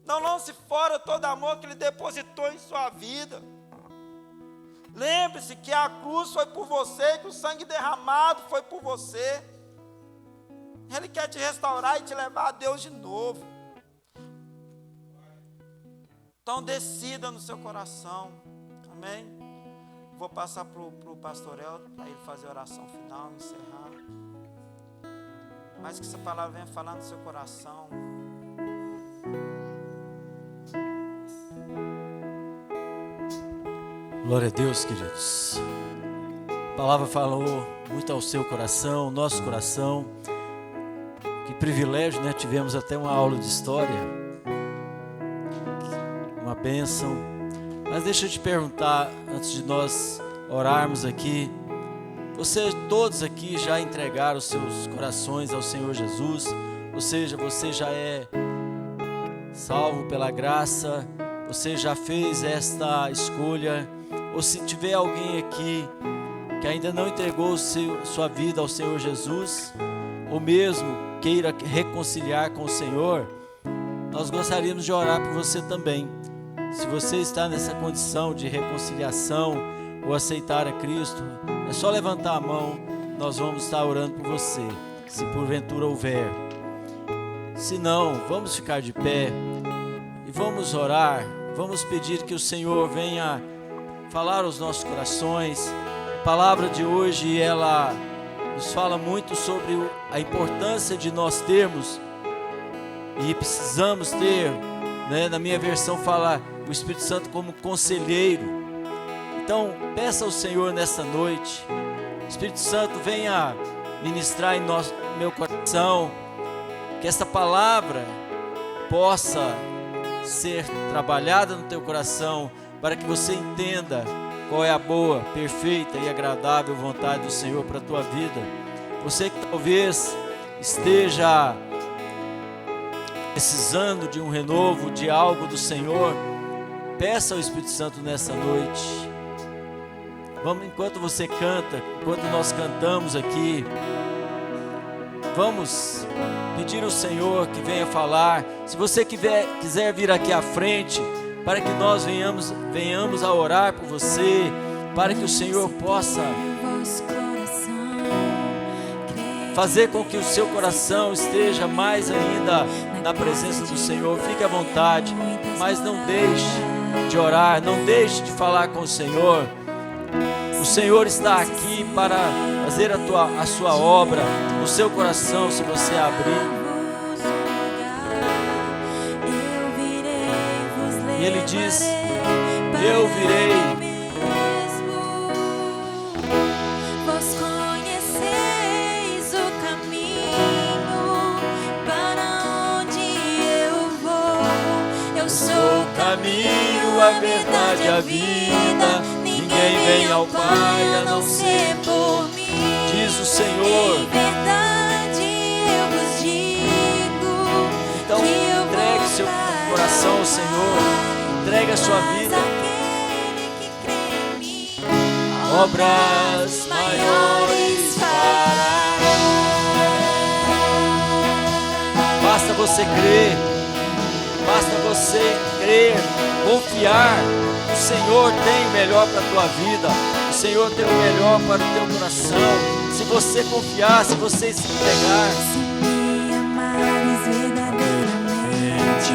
Não lance fora todo amor que Ele depositou em sua vida. Lembre-se que a cruz foi por você, que o sangue derramado foi por você. Ele quer te restaurar e te levar a Deus de novo. Então decida no seu coração. Amém? Vou passar para o pastor Elton, para ele fazer a oração final, encerrar. Mas que essa palavra venha falar no seu coração. Glória a Deus, queridos. A palavra falou muito ao seu coração, nosso coração. Que privilégio, né? Tivemos até uma aula de história. Uma bênção. Mas deixa eu te perguntar, antes de nós orarmos aqui, todos aqui já entregaram os seus corações ao Senhor Jesus? Ou seja, você já é salvo pela graça, você já fez esta escolha? Ou se tiver alguém aqui que ainda não entregou sua vida ao Senhor Jesus, ou mesmo queira reconciliar com o Senhor, nós gostaríamos de orar por você também. Se você está nessa condição de reconciliação ou aceitar a Cristo, é só levantar a mão, nós vamos estar orando por você, se porventura houver. Se não, vamos ficar de pé e vamos orar, vamos pedir que o Senhor venha falar aos nossos corações. A palavra de hoje, ela nos fala muito sobre a importância de nós termos, e precisamos ter, né? Na minha versão fala o Espírito Santo como conselheiro. Então peça ao Senhor nessa noite, Espírito Santo, venha ministrar em meu coração, que esta palavra possa ser trabalhada no teu coração, para que você entenda qual é a boa, perfeita e agradável vontade do Senhor para a tua vida. Você que talvez esteja precisando de um renovo, de algo do Senhor, peça ao Espírito Santo nessa noite. Vamos, enquanto você canta, enquanto nós cantamos aqui, vamos pedir ao Senhor que venha falar. Se você quiser vir aqui à frente, para que nós venhamos a orar por você, para que o Senhor possa fazer com que o seu coração esteja mais ainda na presença do Senhor. Fique à vontade, mas não deixe de orar, não deixe de falar com o Senhor. O Senhor está aqui para fazer a sua obra no seu coração, se você abrir. E Ele diz: eu virei. Vós conheceis o caminho para onde eu vou. Eu sou o caminho, a verdade e a vida. Ninguém vem ao Pai a não ser por mim. Diz o Senhor. Em verdade eu vos digo. Então entregue seu coração ao Senhor, entregue a sua vida. Obras maiores fará. Basta você crer, confiar. O Senhor tem o melhor para a tua vida, o Senhor tem o melhor para o teu coração. Se você confiar, se você se entregar. Se me amares verdadeiramente,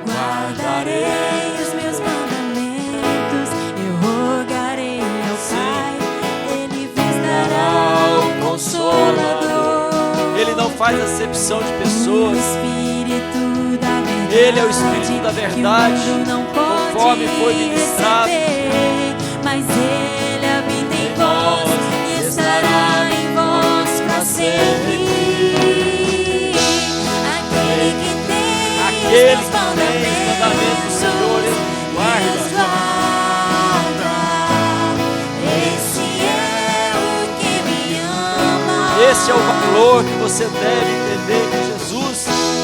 guardarei os meus mandamentos. Eu rogarei ao Pai, Ele vos dará o Consolador. Ele não faz acepção de pessoas. O Espírito da verdade, Ele é o Espírito da verdade, que o mundo não pode conforme foi ministrado. receber, mas Ele habita em vós e estará em vós para sempre. Aquele que tem os mandamentos do Senhor, Ele guarda. Esse é o que me ama. Esse é o valor que você deve entender, que Jesus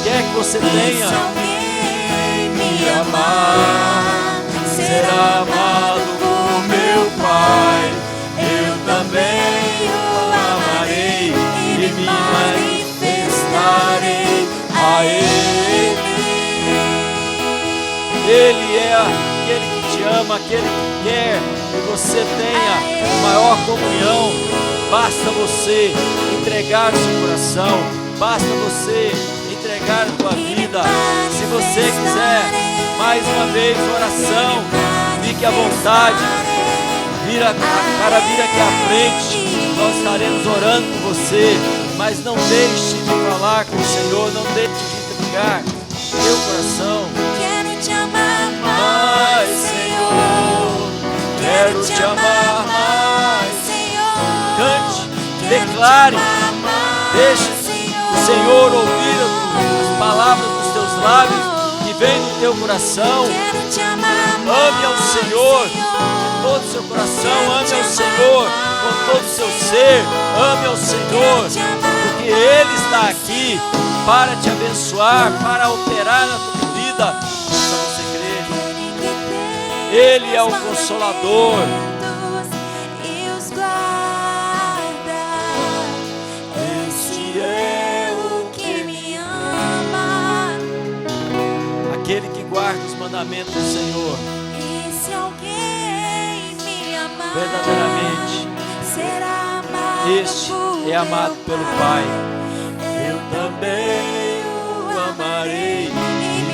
quer que você Se tenha. alguém me amar, será amado por meu Pai. Eu também o amarei e me manifestarei a Ele. Ele é aquele que te ama, aquele que quer que você tenha maior comunhão. Basta você entregar o seu coração, basta você entregar a tua vida. Se você quiser mais uma vez oração, fique à vontade, para vir aqui à frente, nós estaremos orando por você. Mas não deixe de falar com o Senhor, não deixe de entregar teu coração. Quero te amar Mais, Senhor, quero te amar mais. Senhor. Cante, Quero declare, te amar mais, deixe o Senhor ouvir as palavras dos teus lábios que vêm do teu coração. Quero te amar mais, Ame ao Senhor com todo o seu coração, ame ao Senhor com todo o seu ser, ame ao Senhor, porque Ele está aqui para te abençoar, para operar na tua vida. Basta você crer. Ele é o Consolador. e os guarda. Este é o que me ama. Aquele que guarda os mandamentos do Senhor, E se alguém me amar, verdadeiramente, será amado este por é amado meu pelo Pai. Eu também o amarei e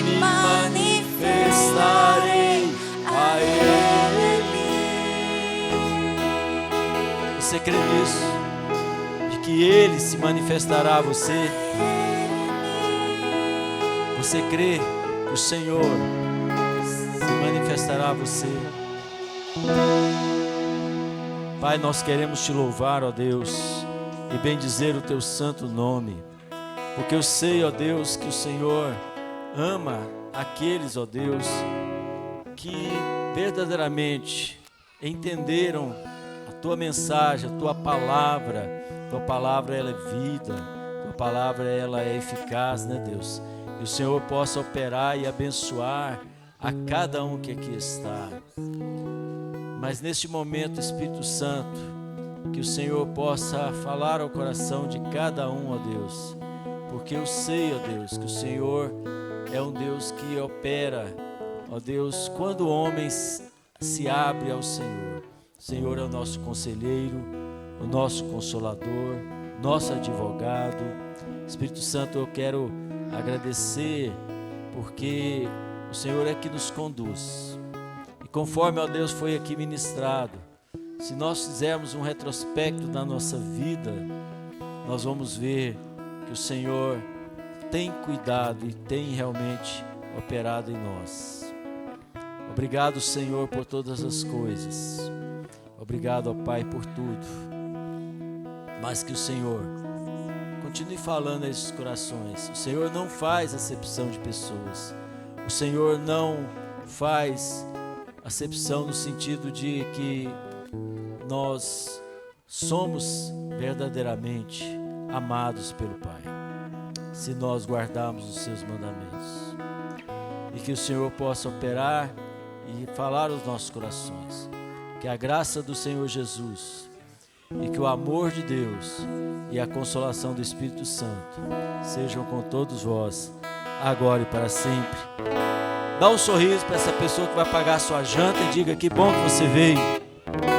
me manifestarei a Ele. Você crê nisso? De que Ele se manifestará a você? Você crê que o Senhor se manifestará a você? Pai, nós queremos te louvar, ó Deus, e bendizer o teu santo nome, porque eu sei, ó Deus, que o Senhor ama aqueles, ó Deus, que verdadeiramente entenderam a tua mensagem, a tua palavra ela é vida, a tua palavra ela é eficaz, né, Deus? E o Senhor possa operar e abençoar a cada um que aqui está. Mas neste momento, Espírito Santo, que o Senhor possa falar ao coração de cada um, ó Deus, porque eu sei, ó Deus, que o Senhor é um Deus que opera, ó Deus, quando o homem se abre ao Senhor. O Senhor é o nosso conselheiro, o nosso consolador, nosso advogado. Espírito Santo, eu quero agradecer, porque o Senhor é que nos conduz. E conforme, ó Deus, foi aqui ministrado, se nós fizermos um retrospecto da nossa vida, nós vamos ver que o Senhor tem cuidado e tem realmente operado em nós. Obrigado, Senhor, por todas as coisas. Obrigado, ó Pai, por tudo. Mas que o Senhor continue falando a esses corações. O Senhor não faz acepção de pessoas. O Senhor não faz acepção no sentido de que nós somos verdadeiramente amados pelo Pai, se nós guardarmos os seus mandamentos. E que o Senhor possa operar e falar aos nossos corações. Que a graça do Senhor Jesus e que o amor de Deus e a consolação do Espírito Santo sejam com todos vós, agora e para sempre. Dá um sorriso para essa pessoa que vai pagar a sua janta e diga: que bom que você veio.